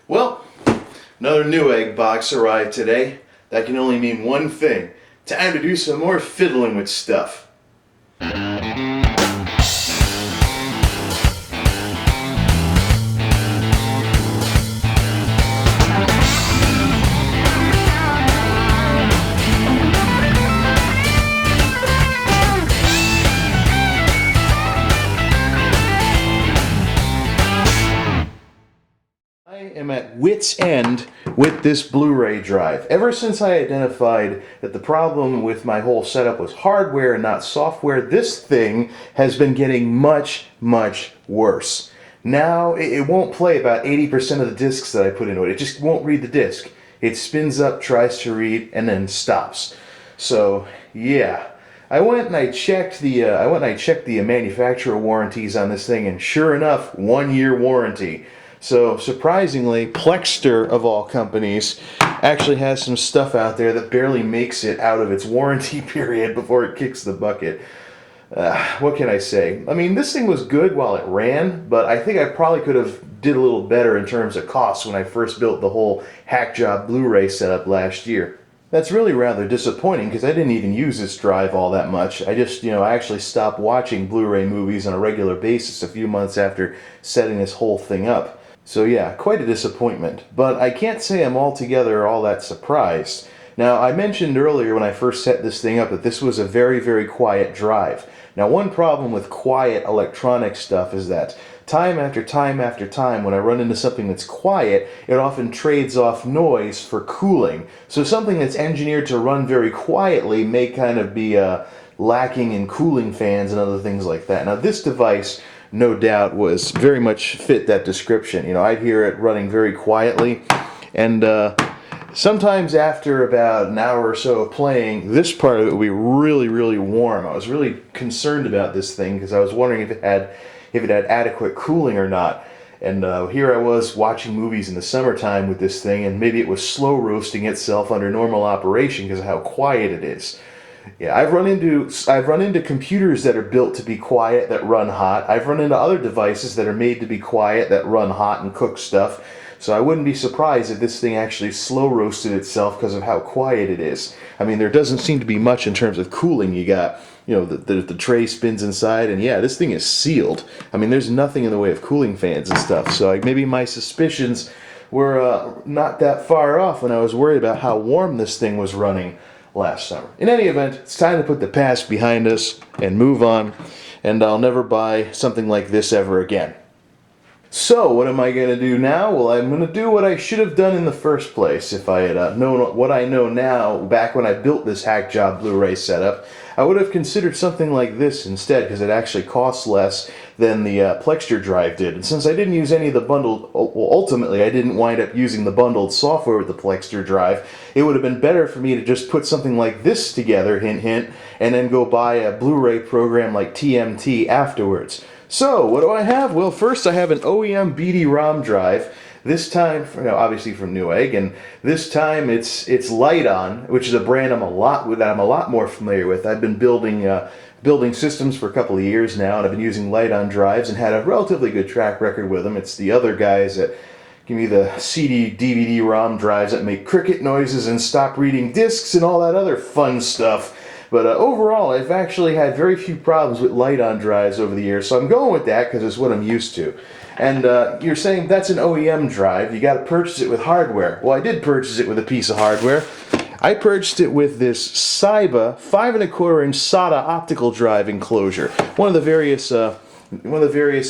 Well, another Newegg box arrived today. That can only mean one thing. Time to do some more fiddling with stuff. I am at wit's end with this Blu-ray drive. Ever since I identified that the problem with my whole setup was hardware and not software, this thing has been getting much, much worse. Now, it won't play about 80% of the discs that I put into it. It just won't read the disc. It spins up, tries to read, and then stops. So, yeah. I went and I checked the manufacturer warranties on this thing, and sure enough, 1-year warranty. So surprisingly, Plextor of all companies actually has some stuff out there that barely makes it out of its warranty period before it kicks the bucket. What can I say? I mean, this thing was good while it ran, but I think I probably could have did a little better in terms of costs when I first built the whole Hackjob Blu-Ray setup last year. That's really rather disappointing because I didn't even use this drive all that much. I just, I actually stopped watching Blu-ray movies on a regular basis a few months after setting this whole thing up. So yeah, quite a disappointment. But I can't say I'm altogether all that surprised. Now, I mentioned earlier when I first set this thing up that this was a very, very quiet drive. Now, one problem with quiet electronic stuff is that time after time after time, when I run into something that's quiet, it often trades off noise for cooling. So something that's engineered to run very quietly may kind of be lacking in cooling fans and other things like that. Now, this device, no doubt, was very much fit that description. I'd hear it running very quietly, and sometimes after about an hour or so of playing, this part of it would be really, really warm. I was really concerned about this thing because I was wondering if it had adequate cooling or not. And here I was watching movies in the summertime with this thing, and maybe it was slow roasting itself under normal operation because of how quiet it is. Yeah, I've run into computers that are built to be quiet that run hot. I've run into other devices that are made to be quiet that run hot and cook stuff. So I wouldn't be surprised if this thing actually slow roasted itself because of how quiet it is. I mean, there doesn't seem to be much in terms of cooling. You got, the tray spins inside, and yeah, this thing is sealed. I mean, there's nothing in the way of cooling fans and stuff. So maybe my suspicions were not that far off when I was worried about how warm this thing was running last summer. In any event, it's time to put the past behind us and move on, and I'll never buy something like this ever again. So, what am I going to do now? Well, I'm going to do what I should have done in the first place. If I had known what I know now back when I built this Hackjob Blu-ray setup, I would have considered something like this instead, because it actually costs less than the Plextor drive did. And since I didn't use any of the bundled, ultimately I didn't wind up using the bundled software with the Plextor drive, it would have been better for me to just put something like this together, hint hint, and then go buy a Blu-ray program like TMT afterwards. So, what do I have? Well, first I have an OEM BD-ROM drive. This time, obviously from Newegg, and this time it's Lite-On, which is a brand I'm a lot more familiar with. I've been building systems for a couple of years now, and I've been using Lite-On drives and had a relatively good track record with them. It's the other guys that give me the CD, DVD, ROM drives that make cricket noises and stop reading discs and all that other fun stuff. But overall, I've actually had very few problems with Lite-On drives over the years, so I'm going with that because it's what I'm used to. And you're saying that's an OEM drive, you got to purchase it with hardware. Well, I did purchase it with a piece of hardware. I purchased it with this Saiba 5¼ SATA optical drive enclosure. One of the various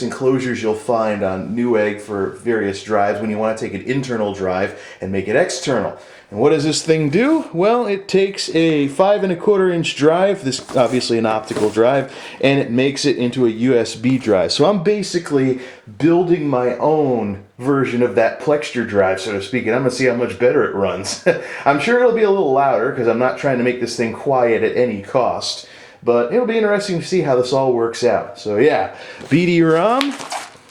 enclosures you'll find on Newegg for various drives when you want to take an internal drive and make it external. And what does this thing do? Well, it takes a 5¼ drive, this obviously an optical drive, and it makes it into a USB drive. So I'm basically building my own version of that Plextor drive, so to speak, and I'm going to see how much better it runs. I'm sure it'll be a little louder because I'm not trying to make this thing quiet at any cost. But it'll be interesting to see how this all works out. So yeah, BD-ROM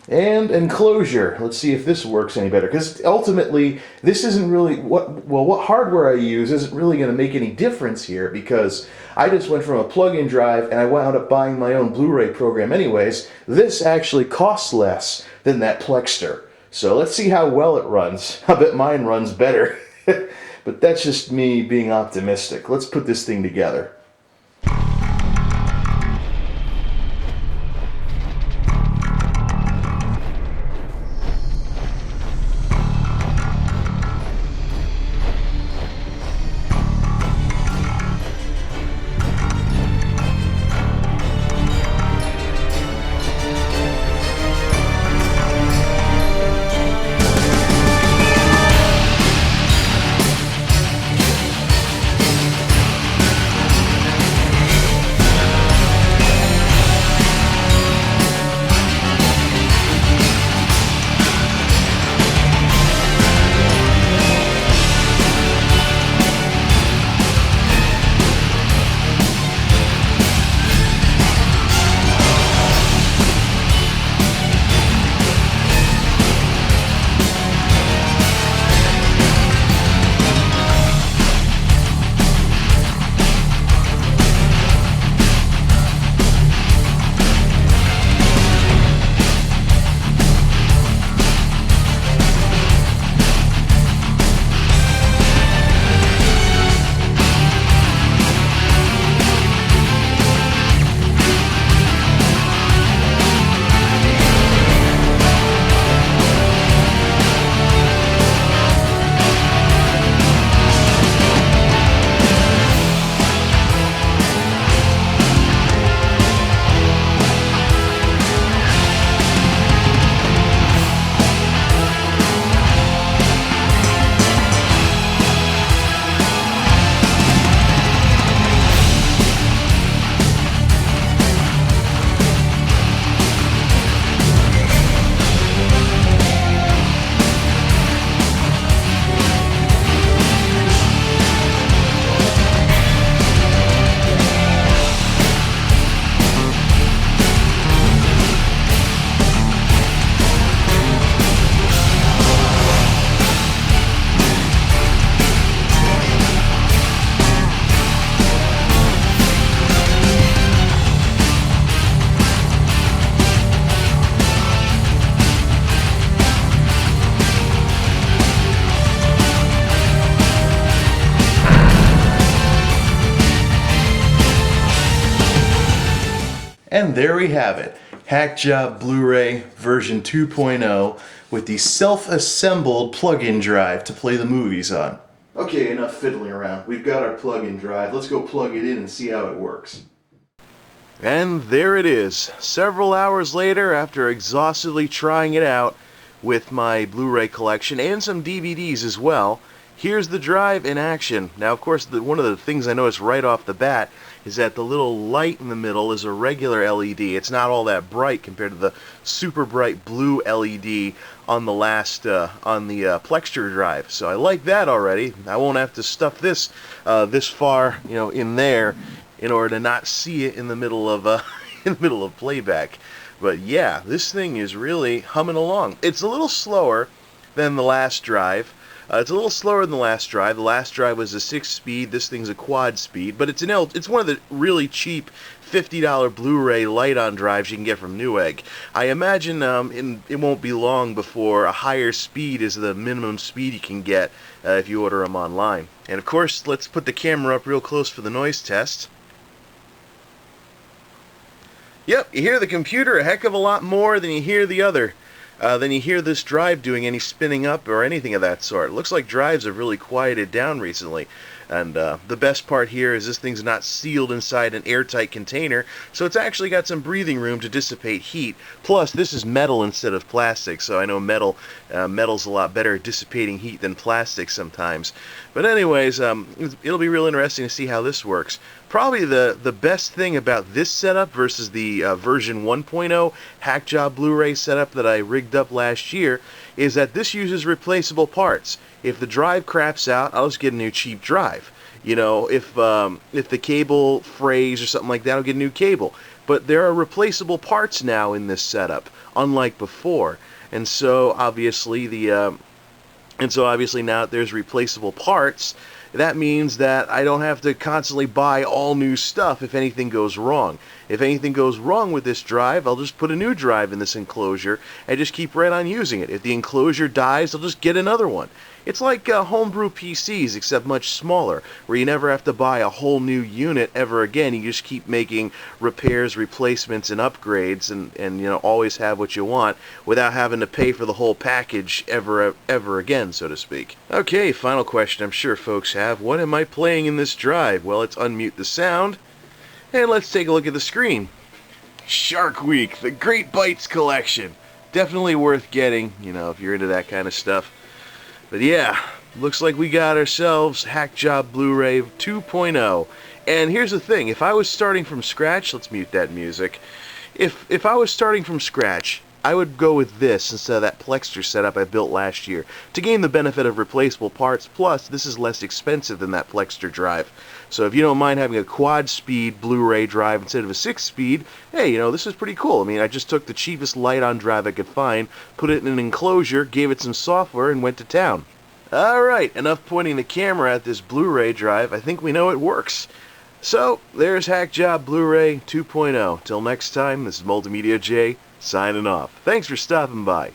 and enclosure. Let's see if this works any better. Because ultimately, this isn't really what hardware I use isn't really going to make any difference here, because I just went from a plug-in drive and I wound up buying my own Blu-ray program anyways. This actually costs less than that Plextor. So let's see how well it runs. I bet mine runs better. But that's just me being optimistic. Let's put this thing together. And there we have it. Hackjob Blu-Ray version 2.0 with the self-assembled plug-in drive to play the movies on. Okay, enough fiddling around. We've got our plug-in drive. Let's go plug it in and see how it works. And there it is. Several hours later, after exhaustively trying it out with my Blu-ray collection and some DVDs as well, here's the drive in action. Now, of course, one of the things I noticed right off the bat is that the little light in the middle is a regular LED. It's not all that bright compared to the super bright blue LED on the Plextor drive. So I like that already. I won't have to stuff this this far, in there, in order to not see it in the middle of in the middle of playback. But yeah, this thing is really humming along. It's a little slower than the last drive. It's a little slower than the last drive. The last drive was a 6-speed. This thing's a quad speed, but it's one of the really cheap $50 Blu-ray light-on drives you can get from Newegg. I imagine it won't be long before a higher speed is the minimum speed you can get if you order them online. And of course, let's put the camera up real close for the noise test. Yep, you hear the computer a heck of a lot more than you hear the other. Then you hear this drive doing any spinning up or anything of that sort. It looks like drives have really quieted down recently. And the best part here is this thing's not sealed inside an airtight container, so it's actually got some breathing room to dissipate heat. Plus, this is metal instead of plastic, so I know metal's a lot better at dissipating heat than plastic sometimes. But anyways, it'll be real interesting to see how this works. Probably the best thing about this setup versus the version 1.0 Hackjob Blu-ray setup that I rigged up last year is that this uses replaceable parts. If the drive craps out, I'll just get a new cheap drive. If the cable frays or something like that, I'll get a new cable. But there are replaceable parts now in this setup, unlike before. And so obviously now that there's replaceable parts, that means that I don't have to constantly buy all new stuff if anything goes wrong. If anything goes wrong with this drive, I'll just put a new drive in this enclosure and just keep right on using it. If the enclosure dies, I'll just get another one. It's like homebrew PCs, except much smaller, where you never have to buy a whole new unit ever again. You just keep making repairs, replacements, and upgrades, and you know, always have what you want without having to pay for the whole package ever again, so to speak. Okay, final question I'm sure folks have. What am I playing in this drive? Well, let's unmute the sound, and let's take a look at the screen. Shark Week, the Great Bites collection. Definitely worth getting, you know, if you're into that kind of stuff. But yeah, looks like we got ourselves Hackjob Blu-Ray 2.0. And here's the thing, if I was starting from scratch, let's mute that music. If I was starting from scratch, I would go with this instead of that Plextor setup I built last year to gain the benefit of replaceable parts, plus this is less expensive than that Plextor drive. So if you don't mind having a quad-speed Blu-ray drive instead of a 6-speed, hey, you know, this is pretty cool. I mean, I just took the cheapest light-on drive I could find, put it in an enclosure, gave it some software, and went to town. Alright, enough pointing the camera at this Blu-ray drive. I think we know it works. So, there's Hackjob Blu-Ray 2.0. Till next time, this is MultimediaJay signing off. Thanks for stopping by.